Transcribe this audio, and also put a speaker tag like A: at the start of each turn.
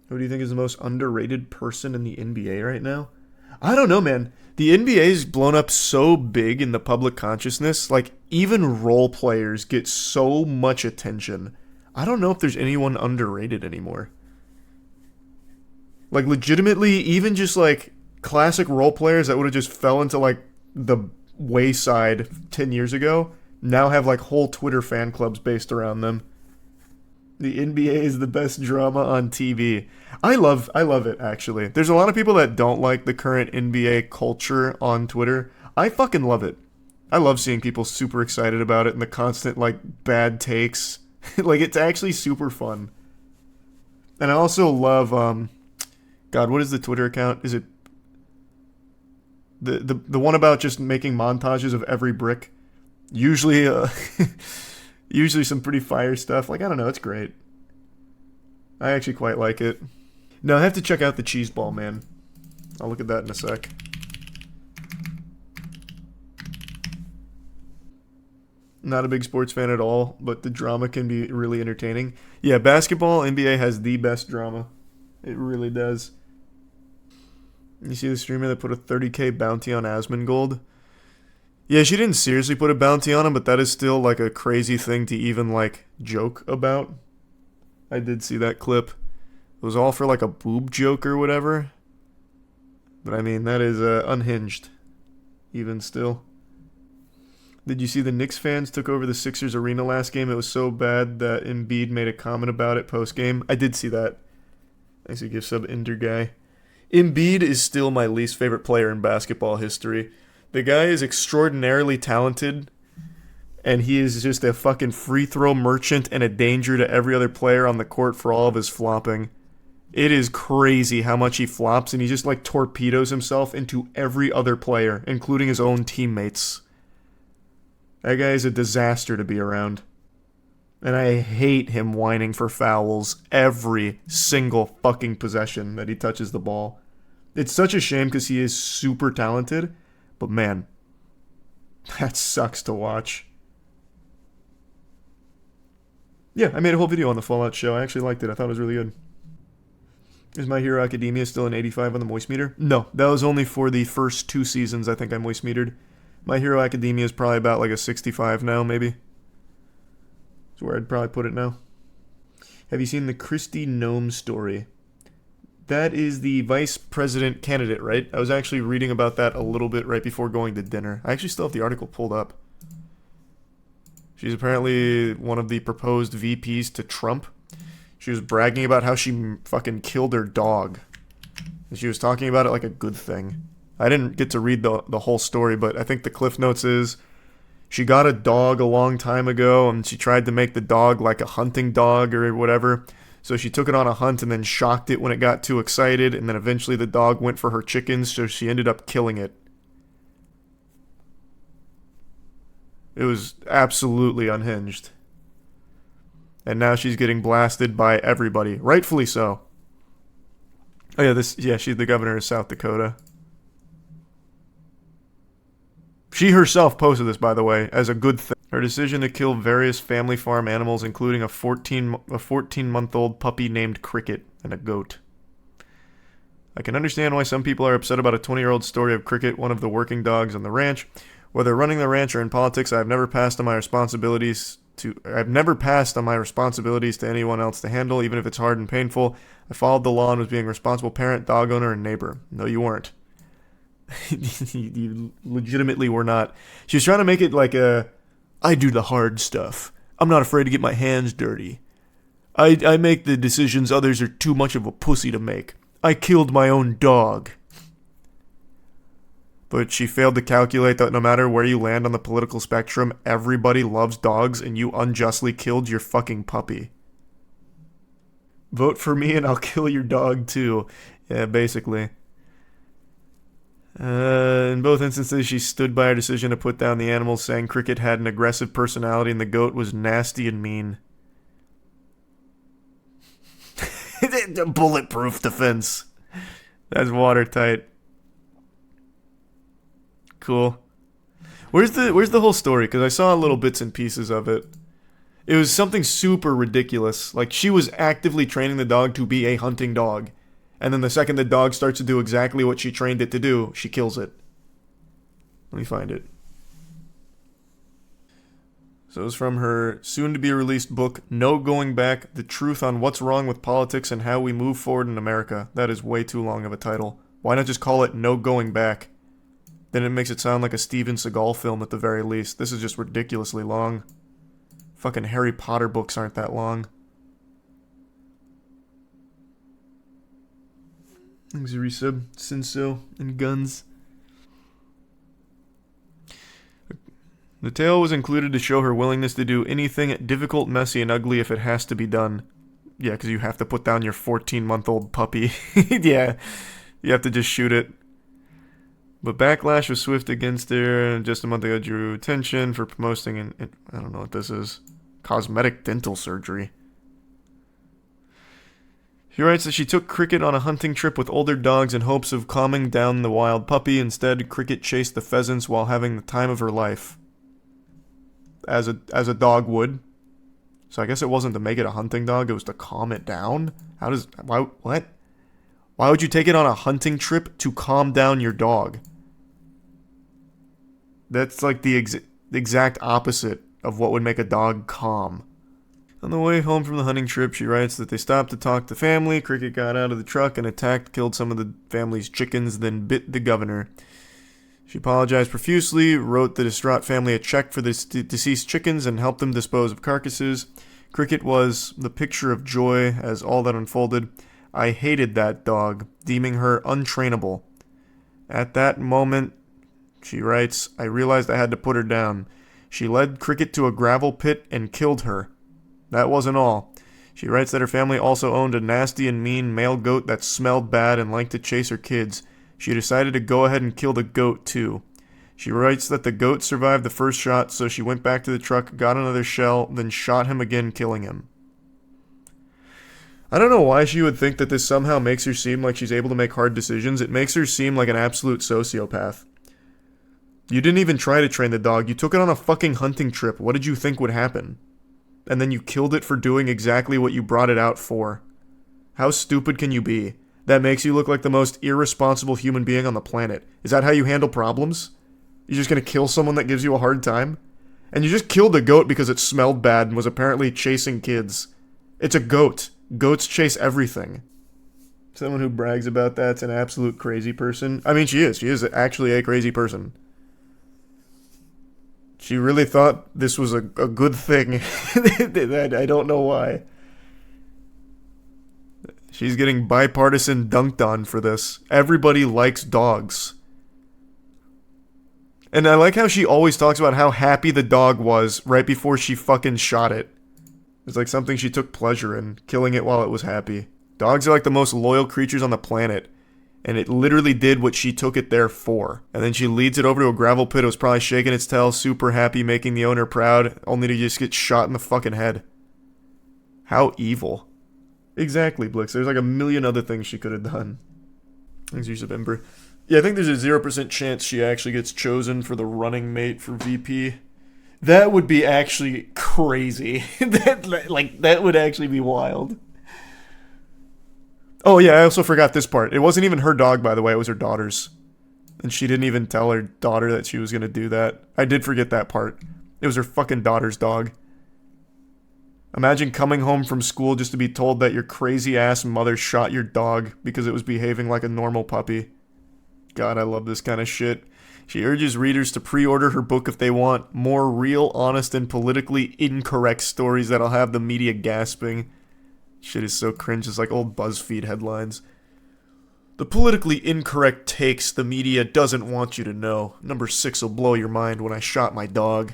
A: Who do you think is the most underrated person in the NBA right now? I don't know, man. The NBA's blown up so big in the public consciousness. Like, even role players get so much attention. I don't know if there's anyone underrated anymore. Like, legitimately, even just like classic role players that would have just fell into like the wayside 10 years ago now have like whole Twitter fan clubs based around them. The NBA is the best drama on TV. I love it actually. There's a lot of people that don't like the current NBA culture on Twitter. I fucking love it. I love seeing people super excited about it and the constant like bad takes. Like it's actually super fun. And I also love God, what is the Twitter account? Is it the one about just making montages of every brick? Usually usually some pretty fire stuff. Like I don't know, it's great. I actually quite like it. Now I have to check out the cheese ball, man. I'll look at that in a sec. Not a big sports fan at all, but the drama can be really entertaining. Yeah, basketball, NBA has the best drama. It really does. You see the streamer that put a 30k bounty on Asmongold? Yeah, she didn't seriously put a bounty on him, but that is still like a crazy thing to even like joke about. I did see that clip. It was all for like a boob joke or whatever. But I mean, that is unhinged. Even still. Did you see the Knicks fans took over the Sixers arena last game? It was so bad that Embiid made a comment about it post-game. I did see that. Thanks to gift sub Ender guy. Embiid is still my least favorite player in basketball history. The guy is extraordinarily talented, and he is just a fucking free throw merchant and a danger to every other player on the court for all of his flopping. It is crazy how much he flops, and he just like torpedoes himself into every other player, including his own teammates. That guy is a disaster to be around. And I hate him whining for fouls every single fucking possession that he touches the ball. It's such a shame because he is super talented, but man, that sucks to watch. Yeah, I made a whole video on the Fallout show. I actually liked it. I thought it was really good. Is My Hero Academia still an 85 on the moist meter? No, that was only for the first 2 seasons I think I moist metered. My Hero Academia is probably about like a 65 now, maybe. That's where I'd probably put it now. Have you seen the Kristi Noem story? That is the vice president candidate, right? I was actually reading about that a little bit right before going to dinner. I actually still have the article pulled up. She's apparently one of the proposed VPs to Trump. She was bragging about how she fucking killed her dog. And she was talking about it like a good thing. I didn't get to read the whole story, but I think the Cliff Notes is she got a dog a long time ago, and she tried to make the dog like a hunting dog or whatever. So she took it on a hunt and then shocked it when it got too excited, and then eventually the dog went for her chickens, so she ended up killing it. It was absolutely unhinged. And now she's getting blasted by everybody, rightfully so. Oh yeah, she's the governor of South Dakota. She herself posted this, by the way, as a good thing. Her decision to kill various family farm animals, including a 14-month-old puppy named Cricket and a goat. I can understand why some people are upset about a 20-year-old story of Cricket, one of the working dogs on the ranch. Whether running the ranch or in politics, I have never passed on my responsibilities to anyone else to handle, even if it's hard and painful. I followed the law and was being a responsible parent, dog owner, and neighbor. No, you weren't. You legitimately were not. She was trying to make it like I do the hard stuff. I'm not afraid to get my hands dirty. I make the decisions others are too much of a pussy to make. I killed my own dog. But she failed to calculate that no matter where you land on the political spectrum, everybody loves dogs and you unjustly killed your fucking puppy. Vote for me and I'll kill your dog too. Yeah, basically. In both instances, she stood by her decision to put down the animals, saying Cricket had an aggressive personality and the goat was nasty and mean. Bulletproof defense. That's watertight. Cool. Where's the whole story? Because I saw little bits and pieces of it. It was something super ridiculous. Like, she was actively training the dog to be a hunting dog. And then the second the dog starts to do exactly what she trained it to do, she kills it. Let me find it. So it was from her soon-to-be-released book, No Going Back, The Truth on What's Wrong with Politics and How We Move Forward in America. That is way too long of a title. Why not just call it No Going Back? Then it makes it sound like a Steven Seagal film at the very least. This is just ridiculously long. Fucking Harry Potter books aren't that long. Thanks, Resub, Sinso, and Guns. The tale was included to show her willingness to do anything difficult, messy, and ugly if it has to be done. Yeah, because you have to put down your 14-month-old puppy. Yeah, you have to just shoot it. But backlash was swift against her. Just a month ago, drew attention for promoting and I don't know what this is. Cosmetic dental surgery. She writes that she took Cricket on a hunting trip with older dogs in hopes of calming down the wild puppy. Instead, Cricket chased the pheasants while having the time of her life. As a dog would. So I guess it wasn't to make it a hunting dog, it was to calm it down? What? Why would you take it on a hunting trip to calm down your dog? That's like the exact opposite of what would make a dog calm. On the way home from the hunting trip, she writes that they stopped to talk to family. Cricket got out of the truck and killed some of the family's chickens, then bit the governor. She apologized profusely, wrote the distraught family a check for the deceased chickens, and helped them dispose of carcasses. Cricket was the picture of joy as all that unfolded. I hated that dog, deeming her untrainable. At that moment, she writes, I realized I had to put her down. She led Cricket to a gravel pit and killed her. That wasn't all. She writes that her family also owned a nasty and mean male goat that smelled bad and liked to chase her kids. She decided to go ahead and kill the goat, too. She writes that the goat survived the first shot, so she went back to the truck, got another shell, then shot him again, killing him. I don't know why she would think that this somehow makes her seem like she's able to make hard decisions. It makes her seem like an absolute sociopath. You didn't even try to train the dog. You took it on a fucking hunting trip. What did you think would happen? And then you killed it for doing exactly what you brought it out for. How stupid can you be? That makes you look like the most irresponsible human being on the planet. Is that how you handle problems? You're just gonna kill someone that gives you a hard time? And you just killed a goat because it smelled bad and was apparently chasing kids. It's a goat. Goats chase everything. Someone who brags about that's an absolute crazy person. I mean, she is. She is actually a crazy person. She really thought this was a good thing. I don't know why. She's getting bipartisan dunked on for this. Everybody likes dogs. And I like how she always talks about how happy the dog was right before she fucking shot it. It's like something she took pleasure in, killing it while it was happy. Dogs are like the most loyal creatures on the planet. And it literally did what she took it there for. And then she leads it over to a gravel pit. It was probably shaking its tail, super happy, making the owner proud, only to just get shot in the fucking head. How evil. Exactly, Blix. There's like a million other things she could have done. Thanks, Yusuf Ember. Yeah, I think there's a 0% chance she actually gets chosen for the running mate for VP. That would be actually crazy. that would actually be wild. Oh yeah, I also forgot this part. It wasn't even her dog, by the way. It was her daughter's. And she didn't even tell her daughter that she was going to do that. I did forget that part. It was her fucking daughter's dog. Imagine coming home from school just to be told that your crazy-ass mother shot your dog because it was behaving like a normal puppy. God, I love this kind of shit. She urges readers to pre-order her book if they want more real, honest, and politically incorrect stories that'll have the media gasping. Shit is so cringe, it's like old BuzzFeed headlines. The politically incorrect takes the media doesn't want you to know. Number 6 will blow your mind when I shot my dog.